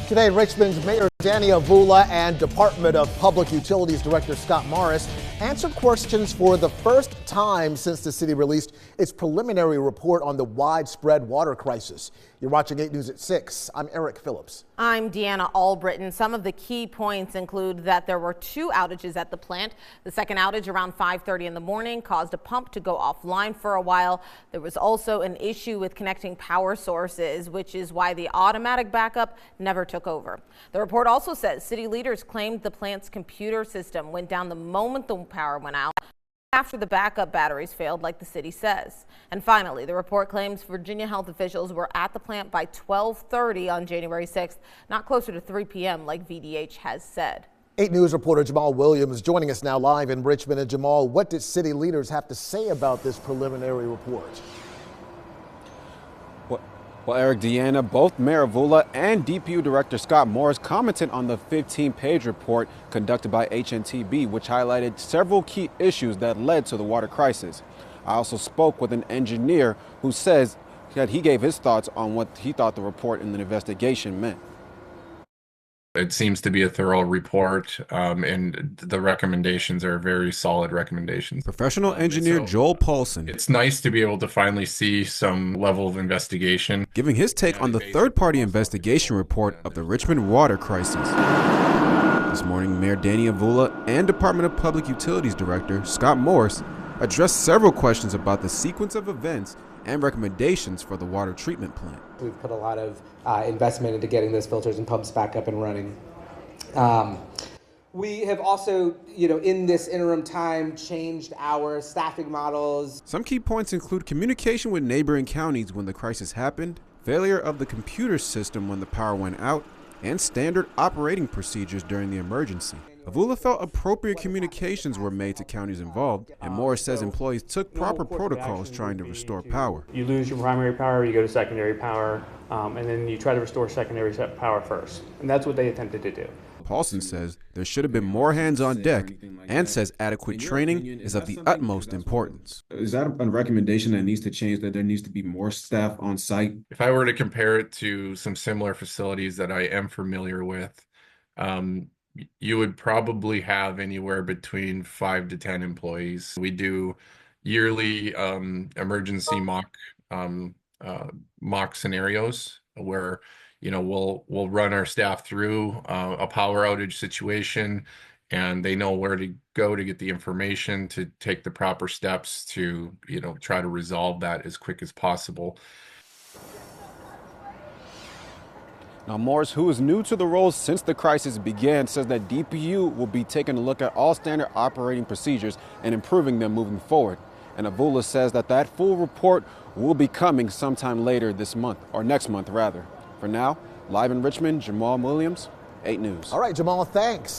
Today, Richmond's Mayor Danny Avula and Department of Public Utilities Director Scott Morris answered questions for the first time since the city released its preliminary report on the widespread water crisis. You're watching 8 News at 6. I'm Eric Phillips. I'm Deanna Albritton. Some of the key points include that there were 2 outages at the plant. The second outage around 5:30 in the morning caused a pump to go offline for a while. There was also an issue with connecting power sources, which is why the automatic backup never took over. The report also says city leaders claimed the plant's computer system went down the moment the power went out, after the backup batteries failed, like the city says. And finally, the report claims Virginia health officials were at the plant by 12:30 on January 6th, not closer to 3 p.m. like VDH has said. 8 News reporter Jamal Williams joining us now live in Richmond. And Jamal, what did city leaders have to say about this preliminary report? Well, Eric, Deanna, both Mayor Avula and DPU Director Scott Morris commented on the 15-page report conducted by HNTB, which highlighted several key issues that led to the water crisis. I also spoke with an engineer who says that he gave his thoughts on what he thought the report and the investigation meant. It seems to be a thorough report, and the recommendations are very solid recommendations. Professional engineer Joel Paulson. It's nice to be able to finally see some level of investigation. Giving his take on the third-party investigation report of the Richmond water crisis. This morning, Mayor Danny Avula and Department of Public Utilities Director Scott Morris addressed several questions about the sequence of events and recommendations for the water treatment plant. We've put a lot of investment into getting those filters and pumps back up and running. We have also, in this interim time, changed our staffing models. Some key points include communication with neighboring counties when the crisis happened, failure of the computer system when the power went out, and standard operating procedures during the emergency. Avula felt appropriate communications were made to counties involved, and Morris says employees took proper protocols trying to restore power. You lose your primary power, you go to secondary power, and then you try to restore secondary power first. And that's what they attempted to do. Paulson says there should have been more hands on deck and says adequate training is of the utmost importance. Is that a recommendation that needs to change, that there needs to be more staff on site? If I were to compare it to some similar facilities that I am familiar with, you would probably have anywhere between 5 to 10 employees. We do yearly emergency mock scenarios where we'll run our staff through a power outage situation, and they know where to go to get the information to take the proper steps to try to resolve that as quick as possible. Now, Morris, who is new to the role since the crisis began, says that DPU will be taking a look at all standard operating procedures and improving them moving forward. And Avula says that full report will be coming sometime later this month, or next month rather. For now, live in Richmond, Jamal Williams, 8 News. All right, Jamal, thanks.